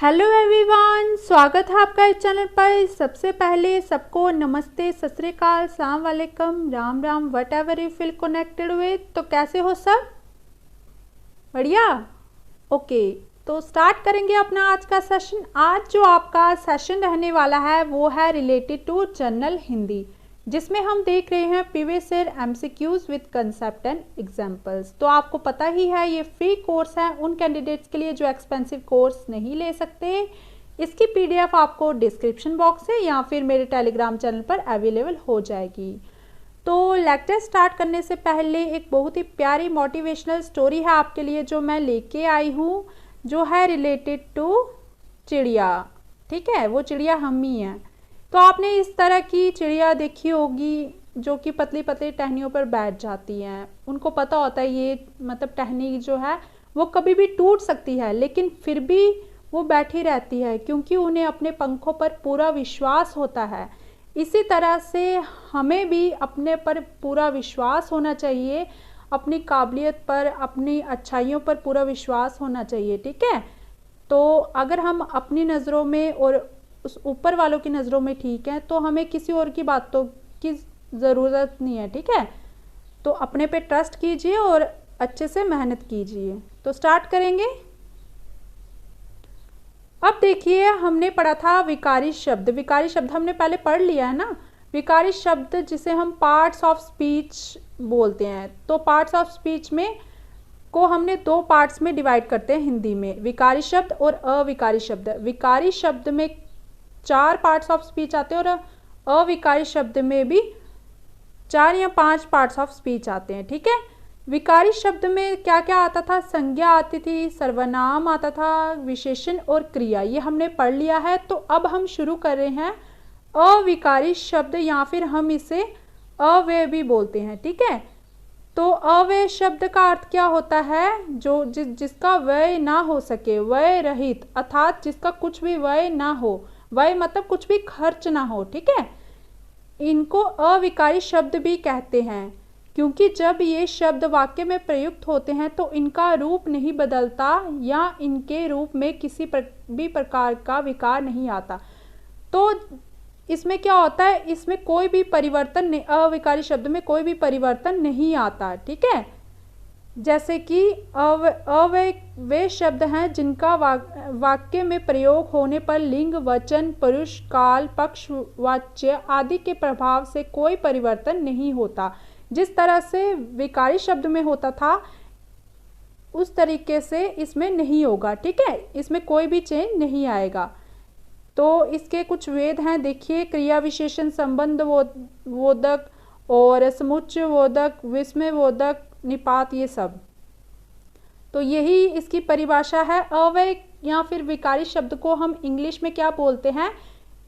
Hello everyone, स्वागत है आपका इस चैनल पर। सबसे पहले सबको नमस्ते, सत श्री अकाल, सलाम वालेकुम, Ram Ram, what ever you feel connected with. तो कैसे हो सब? बढ़िया। ओके, तो स्टार्ट करेंगे अपना आज का सेशन। आज जो आपका सेशन रहने वाला है वो है रिलेटेड टू जनरल हिंदी, जिसमें हम देख रहे हैं previous year MCQs with concept and examples. तो आपको पता ही है ये फ्री कोर्स है उन कैंडिडेट्स के लिए जो एक्सपेंसिव कोर्स नहीं ले सकते। इसकी पीडीएफ आपको डिस्क्रिप्शन बॉक्स से या फिर मेरे टेलीग्राम चैनल पर अवेलेबल हो जाएगी। तो लेक्चर स्टार्ट करने से पहले एक बहुत ही प्यारी मोटिवेशनल स्टोरी है आपके लिए जो मैं लेके आई हूँ, जो है रिलेटेड टू चिड़िया। ठीक है, वो चिड़िया हम ही हैं। तो आपने इस तरह की चिड़िया देखी होगी जो कि पतली पतली टहनियों पर बैठ जाती हैं। उनको पता होता है ये मतलब टहनी जो है वो कभी भी टूट सकती है, लेकिन फिर भी वो बैठी रहती है क्योंकि उन्हें अपने पंखों पर पूरा विश्वास होता है। इसी तरह से हमें भी अपने पर पूरा विश्वास होना चाहिए, अपनी काबिलियत पर, अपनी अच्छाइयों पर पूरा विश्वास होना चाहिए। ठीक है, तो अगर हम अपनी नज़रों में और उस ऊपर वालों की नज़रों में ठीक है तो हमें किसी और की बातों की ज़रूरत नहीं है। ठीक है, तो अपने पे ट्रस्ट कीजिए और अच्छे से मेहनत कीजिए। तो स्टार्ट करेंगे। अब देखिए, हमने पढ़ा था विकारी शब्द। विकारी शब्द हमने पहले पढ़ लिया है ना। विकारी शब्द जिसे हम पार्ट्स ऑफ स्पीच बोलते हैं। तो पार्ट्स ऑफ स्पीच में को हमने दो पार्ट्स में डिवाइड करते हैं हिंदी में, विकारी शब्द और अविकारी शब्द। विकारी शब्द में 4 पार्ट्स ऑफ स्पीच आते हैं और अविकारी शब्द में भी 4 या 5 पार्ट्स ऑफ स्पीच आते हैं। ठीक है, विकारी शब्द में क्या क्या आता था? संज्ञा आती थी, सर्वनाम आता था, विशेषण और क्रिया। ये हमने पढ़ लिया है। तो अब हम शुरू कर रहे हैं अविकारी शब्द, या फिर हम इसे अव्यय भी बोलते हैं। ठीक है, तो अव्यय शब्द का अर्थ क्या होता है? जो जिसका व्यय ना हो सके, व्यय रहित, अर्थात जिसका कुछ भी व्यय ना हो। व्यय मतलब कुछ भी खर्च ना हो। ठीक है, इनको अविकारी शब्द भी कहते हैं क्योंकि जब ये शब्द वाक्य में प्रयुक्त होते हैं तो इनका रूप नहीं बदलता या इनके रूप में किसी भी प्रकार का विकार नहीं आता। तो इसमें क्या होता है? इसमें कोई भी परिवर्तन नहीं, अविकारी शब्द में कोई भी परिवर्तन नहीं आता। ठीक है, जैसे कि अव्यय वे शब्द हैं जिनका वाक्य में प्रयोग होने पर लिंग, वचन, पुरुष, काल, पक्ष, वाच्य आदि के प्रभाव से कोई परिवर्तन नहीं होता। जिस तरह से विकारी शब्द में होता था उस तरीके से इसमें नहीं होगा। ठीक है, इसमें कोई भी चेंज नहीं आएगा। तो इसके कुछ वेद हैं, देखिए, क्रिया विशेषण, संबंध बोधक और समुच्चय बोधक, विस्मय बोधक, निपात, ये सब। तो यही इसकी परिभाषा है। अव्यय या फिर विकारी शब्द को हम इंग्लिश में क्या बोलते हैं?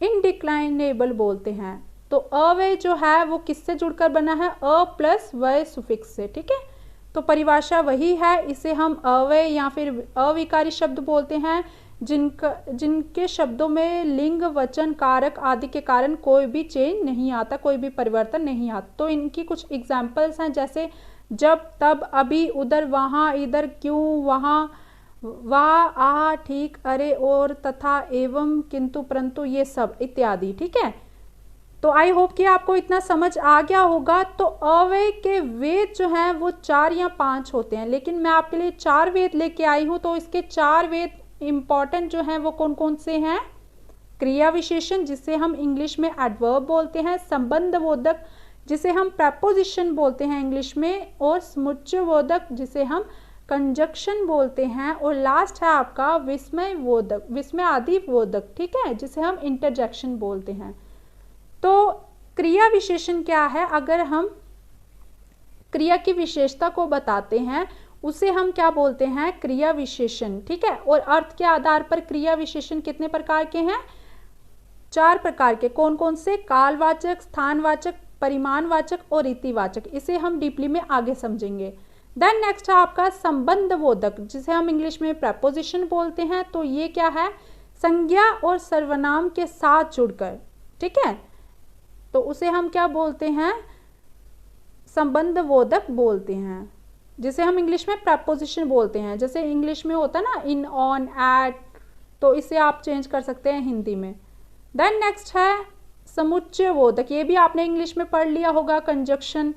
इनडिक्लाइनेबल बोलते हैं। तो अव्यय जो है वो किससे जुड़कर बना है? अ प्लस व्यय सुफिक्स से। ठीक है, तो परिभाषा वही है। इसे हम अव्यय या फिर अविकारी शब्द बोलते हैं जिनके शब्दों में लिंग, वचन, कारक आदि के कारण कोई भी चेंज नहीं आता, कोई भी परिवर्तन नहीं आता। तो इनकी कुछ एग्जाम्पल्स हैं, जैसे जब, तब, अभी, उधर, वहाँ, इधर, क्यों, वहाँ, वाह, आ, ठीक, अरे, और, तथा, एवं, किंतु, परंतु, ये सब इत्यादि। ठीक है, तो आई होप कि आपको इतना समझ आ गया होगा। तो अव्यय के वेद जो हैं वो 4 या 5 होते हैं, लेकिन मैं आपके लिए 4 वेद लेके आई हूँ। तो इसके 4 वेद इम्पॉर्टेंट जो हैं वो कौन कौन से हैं? क्रिया विशेषण जिसे हम इंग्लिश में एडवर्ब बोलते हैं, संबंध बोधक जिसे हम प्रपोजिशन बोलते हैं इंग्लिश में, और समुच्चय बोधक जिसे हम कंजक्शन बोलते हैं, और लास्ट है आपका विस्मय बोधक, विस्मय आदि बोधक। ठीक है, जिसे हम इंटरजेक्शन बोलते हैं। तो क्रिया विशेषण क्या है? अगर हम क्रिया की विशेषता को बताते हैं उसे हम क्या बोलते हैं? क्रिया विशेषण। ठीक है, और अर्थ के आधार पर क्रिया विशेषण कितने प्रकार के हैं? 4 प्रकार के। कौन कौन से? कालवाचक, स्थानवाचक, परिमाणवाचक और रीतिवाचक। इसे हम डीपली में आगे समझेंगे। देन नेक्स्ट है आपका संबंध बोधक जिसे हम इंग्लिश में प्रपोजिशन बोलते हैं। तो ये क्या है? संज्ञा और सर्वनाम के साथ जुड़कर। ठीक है, तो उसे हम क्या बोलते हैं? संबंध बोधक बोलते हैं, जिसे हम इंग्लिश में प्रपोजिशन बोलते हैं। जैसे इंग्लिश में होता है ना इन, ऑन, एट, तो इसे आप चेंज कर सकते हैं हिंदी में। देन नेक्स्ट है समुच्चयबोधक। ये भी आपने इंग्लिश में पढ़ लिया होगा, कंजक्शन।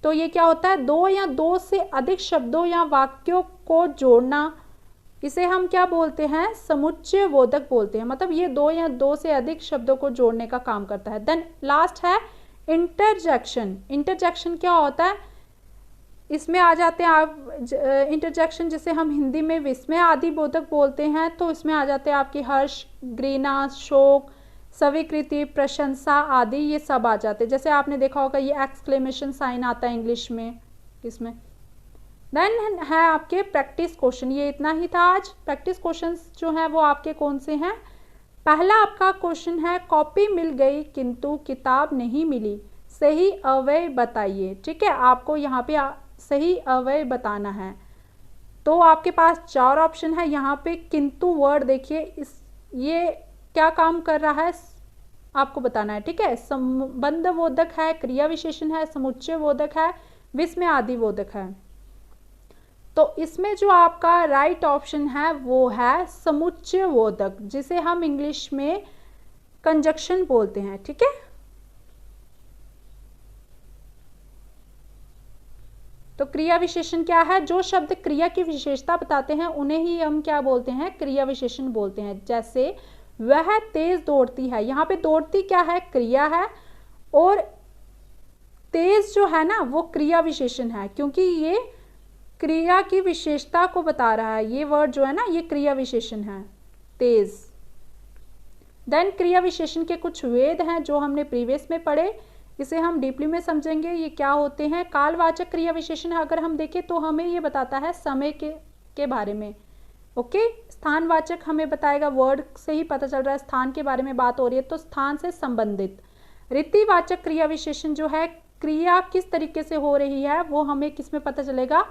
तो ये क्या होता है, दो या दो से अधिक शब्दों या वाक्यों को जोड़ना, इसे हम क्या बोलते हैं, समुच्चयबोधक बोलते हैं। मतलब ये दो या दो से अधिक शब्दों को जोड़ने का काम करता है। देन लास्ट है इंटरजेक्शन। इंटरजेक्शन क्या होता है, इसमें आ जाते हैं आप इंटरजेक्शन जिसे हम हिंदी में विस्मय आदि बोधक बोलते हैं। तो इसमें आ जाते हैं आपकी हर्ष, घृणा, शोक, स्वीकृति, प्रशंसा आदि, ये सब आ जाते हैं। जैसे आपने देखा होगा ये एक्सक्लेमेशन साइन आता है इंग्लिश में इसमें। देन है आपके प्रैक्टिस क्वेश्चन। ये इतना ही था आज। प्रैक्टिस क्वेश्चंस जो हैं वो आपके कौन से हैं। पहला आपका क्वेश्चन है, कॉपी मिल गई किंतु किताब नहीं मिली, सही अव्यय बताइए। ठीक है, आपको यहाँ पे सही अव्यय बताना है। तो आपके पास 4 ऑप्शन है। यहाँ पे किंतु वर्ड देखिए, ये क्या काम कर रहा है आपको बताना है। ठीक है, संबंधबोधक है, क्रिया विशेषण है, समुच्चयबोधक है, विस्मय आदि बोधक है। तो इसमें जो आपका राइट ऑप्शन है वो है समुच्चयबोधक, जिसे हम इंग्लिश में कंजक्शन बोलते हैं। ठीक है, तो क्रिया विशेषण क्या है, जो शब्द क्रिया की विशेषता बताते हैं उन्हें ही हम क्या बोलते हैं, क्रिया विशेषण बोलते हैं। जैसे वह तेज दौड़ती है, यहाँ पे दौड़ती क्या है, क्रिया है, और तेज जो है ना वो क्रिया विशेषण है, क्योंकि ये क्रिया की विशेषता को बता रहा है। ये वर्ड जो है ना ये क्रिया विशेषण है, तेज। देन क्रिया विशेषण के कुछ वेद हैं जो हमने प्रीवियस में पढ़े, इसे हम डीपली में समझेंगे ये क्या होते हैं। कालवाचक क्रिया विशेषण अगर हम देखें तो हमें ये बताता है समय के बारे में। ओके, स्थानवाचक हमें बताएगा, वर्ड से ही पता चल रहा है स्थान के बारे में बात हो रही है, तो स्थान से संबंधित। रीतिवाचक क्रिया विशेषण जो है, क्रिया किस तरीके से हो रही है वो हमें किस में पता चलेगा,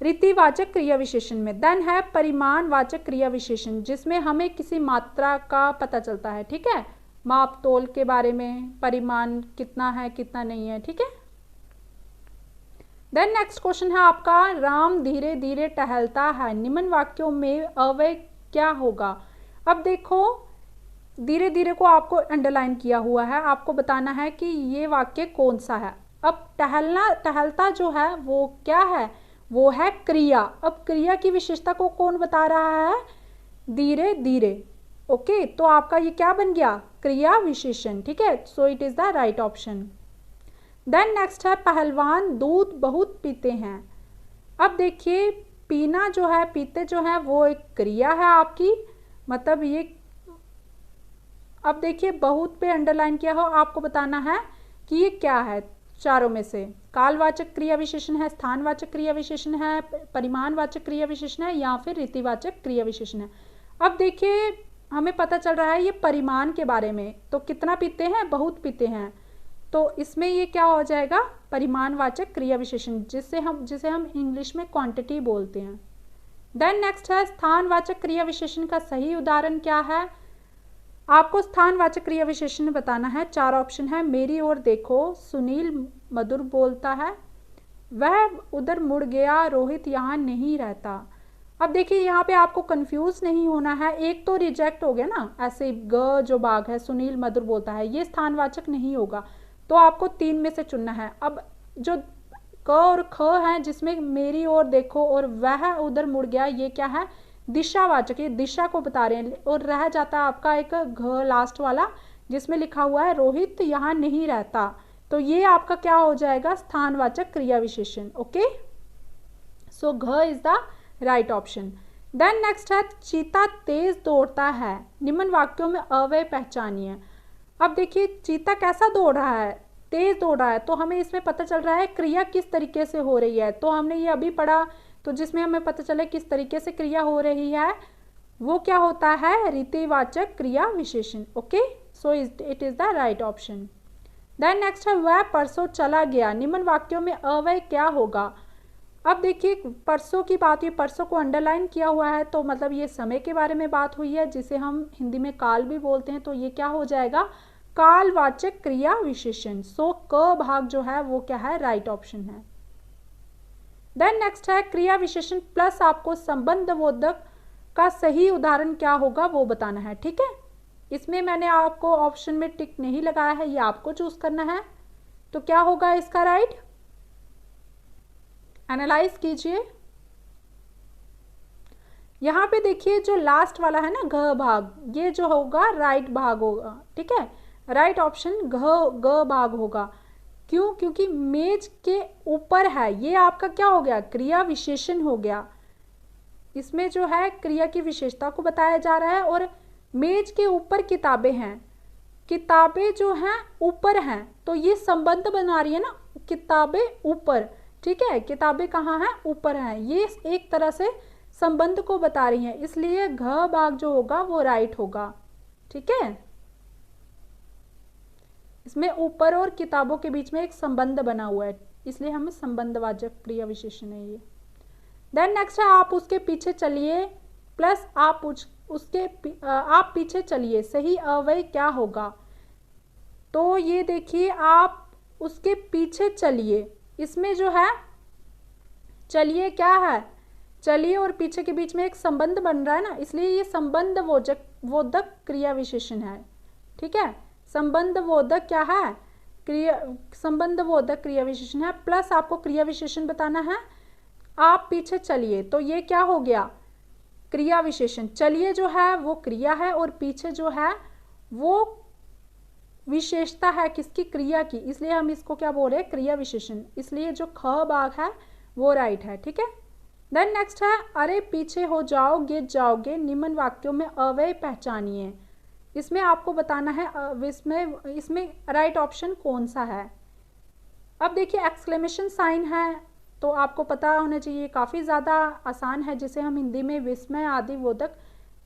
रीतिवाचक क्रिया विशेषण में। देन है परिमाणवाचक क्रिया विशेषण, जिसमें हमें किसी मात्रा का पता चलता है। ठीक है, माप तोल के बारे में, परिमाण कितना है कितना नहीं है। ठीक है, देन नेक्स्ट क्वेश्चन है आपका, राम धीरे धीरे टहलता है, निम्न वाक्यों में अव्यय क्या होगा। अब देखो धीरे धीरे को आपको अंडरलाइन किया हुआ है, आपको बताना है कि ये वाक्य कौन सा है। अब टहलता जो है वो क्या है, वो है क्रिया। अब क्रिया की विशेषता को कौन बता रहा है, धीरे धीरे। ओके, तो आपका ये क्या बन गया, क्रिया विशेषण। ठीक है, so it is the right option. Then next है, पहलवान दूध बहुत पीते हैं। अब देखिए पीना जो है, पीते जो है वो एक क्रिया है आपकी, मतलब ये, अब देखिए बहुत पे अंडरलाइन किया हो, आपको बताना है कि ये क्या है चारों में से। कालवाचक क्रिया विशेषण है, स्थानवाचक क्रिया विशेषण है, परिमाणवाचक क्रिया विशेषण है, या फिर रीतिवाचक क्रिया विशेषण है। अब देखिए हमें पता चल रहा है ये परिमाण के बारे में, तो कितना पीते हैं, बहुत पीते हैं, तो इसमें ये क्या हो जाएगा, परिमाणवाचक क्रिया विशेषण, जिसे हम इंग्लिश में क्वांटिटी बोलते हैं। देन नेक्स्ट है, स्थानवाचक क्रिया विशेषण का सही उदाहरण क्या है। आपको स्थानवाचक क्रिया विशेषण बताना है। 4 ऑप्शन है, मेरी ओर देखो, सुनील मधुर बोलता है, वह उधर मुड़ गया, रोहित यहाँ नहीं रहता। अब देखिए यहाँ पे आपको कंफ्यूज नहीं होना है, एक तो रिजेक्ट हो गया ना, ऐसे ग जो बाघ है, सुनील मधुर बोलता है, ये स्थानवाचक नहीं होगा, तो आपको 3 में से चुनना है। अब जो क और ख है, जिसमें मेरी ओर देखो और वह उधर मुड़ गया, ये क्या है, दिशावाचक, ये दिशा को बता रहे हैं। और रह जाता है आपका एक घ लास्ट वाला, जिसमें लिखा हुआ है रोहित यहाँ नहीं रहता, तो ये आपका क्या हो जाएगा, स्थानवाचक क्रिया विशेषण। ओके, सो घ is the right option. Then next है, चीता तेज दौड़ता है, निम्न वाक्यों में अव्यय पहचानिए। अब देखिए चीता कैसा दौड़ रहा है, तेज दौड़ रहा है, तो हमें इसमें पता चल रहा है क्रिया किस तरीके से हो रही है, तो हमने ये अभी पढ़ा, तो जिसमें हमें पता चले किस तरीके से क्रिया हो रही है, वो क्या होता है, रीतिवाचक क्रिया विशेषण। Okay, so it is the right option. Then next है, वह परसों चला गया, निम्न वाक्यों में अव्यय क्या होगा। अब देखिए परसों की बात हुई, परसों को अंडरलाइन किया हुआ है, तो मतलब ये समय के बारे में बात हुई है, जिसे हम हिंदी में काल भी बोलते हैं, तो ये क्या हो जाएगा, कालवाचक क्रिया विशेषण। सो क भाग जो है वो क्या है, राइट ऑप्शन है। देन नेक्स्ट है, क्रिया विशेषण प्लस आपको संबंधबोधक का सही उदाहरण क्या होगा वो बताना है, ठीक है। इसमें मैंने आपको ऑप्शन में टिक नहीं लगाया है, ये आपको चूज करना है। तो क्या होगा इसका राइट, एनालाइज कीजिए। यहाँ पे देखिए जो लास्ट वाला है ना घ भाग, ये जो होगा राइट भाग होगा, ठीक है। राइट ऑप्शन ग भाग होगा। क्यों? क्योंकि मेज के ऊपर है, ये आपका क्या हो गया, क्रिया विशेषण हो गया। इसमें जो है क्रिया की विशेषता को बताया जा रहा है। और मेज के ऊपर किताबें हैं, किताबें जो हैं ऊपर हैं, तो ये संबंध बना रही है ना, किताबें ऊपर, ठीक है। किताबें कहाँ हैं, ऊपर हैं, ये एक तरह से संबंध को बता रही हैं, इसलिए घ भाग जो होगा वो राइट होगा, ठीक है। इसमें ऊपर और किताबों के बीच में एक संबंध बना हुआ है, इसलिए हमें संबंधवाचक क्रिया विशेषण है ये। देन नेक्स्ट है आप उसके पीछे चलिए, प्लस आप आप पीछे चलिए, सही अव्यय क्या होगा। तो ये देखिए आप उसके पीछे चलिए, इसमें जो है चलिए क्या है, चलिए और पीछे के बीच में एक संबंध बन रहा है ना, इसलिए ये संबंध बोधक क्रिया विशेषण है, ठीक है। संबंध बोधक क्या है, संबंध बोधक क्रिया विशेषण है। प्लस आपको क्रिया विशेषण बताना है, आप पीछे चलिए, तो ये क्या हो गया, क्रिया विशेषण। चलिए जो है वो क्रिया है और पीछे जो है वो विशेषता है किसकी, क्रिया की, इसलिए हम इसको क्या बोल रहे हैं, क्रिया विशेषण। इसलिए जो ख भाग है वो राइट है, ठीक है। देन नेक्स्ट है, अरे पीछे हो जाओ गिर जाओगे, निम्न वाक्यों में अव्यय पहचानिए। इसमें आपको बताना है इसमें राइट ऑप्शन कौन सा है। अब देखिए एक्सक्लेमेशन साइन है, तो आपको पता होना चाहिए, काफ़ी ज़्यादा आसान है, जिसे हम हिंदी में विस्मय आदि बोधक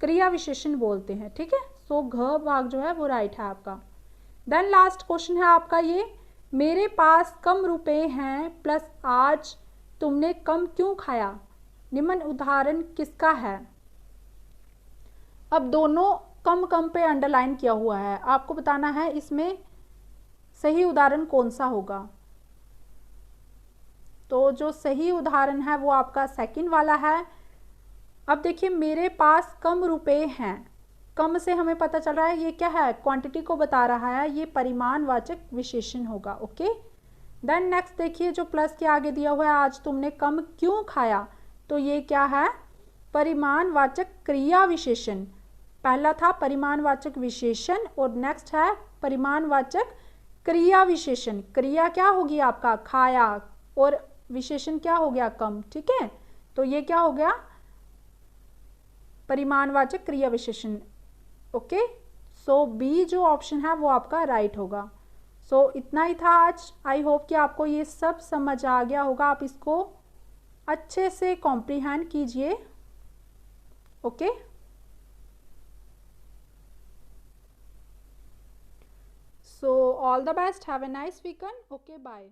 क्रिया विशेषण बोलते हैं, ठीक है। सो घ भाग जो है वो राइट है आपका। देन लास्ट क्वेश्चन है आपका ये, मेरे पास कम रुपए हैं प्लस आज तुमने कम क्यों खाया, निम्न उदाहरण किसका है। अब दोनों कम कम पे अंडरलाइन किया हुआ है, आपको बताना है इसमें सही उदाहरण कौन सा होगा। तो जो सही उदाहरण है वो आपका सेकंड वाला है। अब देखिए मेरे पास कम रुपए हैं, कम से हमें पता चल रहा है ये क्या है, क्वांटिटी को बता रहा है, ये परिमाणवाचक विशेषण होगा, ओके। देन नेक्स्ट देखिए जो प्लस के आगे दिया हुआ है, आज तुमने कम क्यों खाया, तो ये क्या है, परिमाणवाचक क्रिया विशेषण। पहला था परिमाणवाचक विशेषण और नेक्स्ट है परिमाणवाचक क्रिया विशेषण। क्रिया क्या होगी आपका, खाया, और विशेषण क्या हो गया, कम, ठीक है। तो ये क्या हो गया, परिमाणवाचक क्रिया विशेषण, ओके। सो बी जो ऑप्शन है वो आपका राइट होगा। सो इतना ही था आज। आई होप कि आपको ये सब समझ आ गया होगा, आप इसको अच्छे से कॉम्प्रिहेंड कीजिए, okay. So all the best, have a nice weekend, okay bye.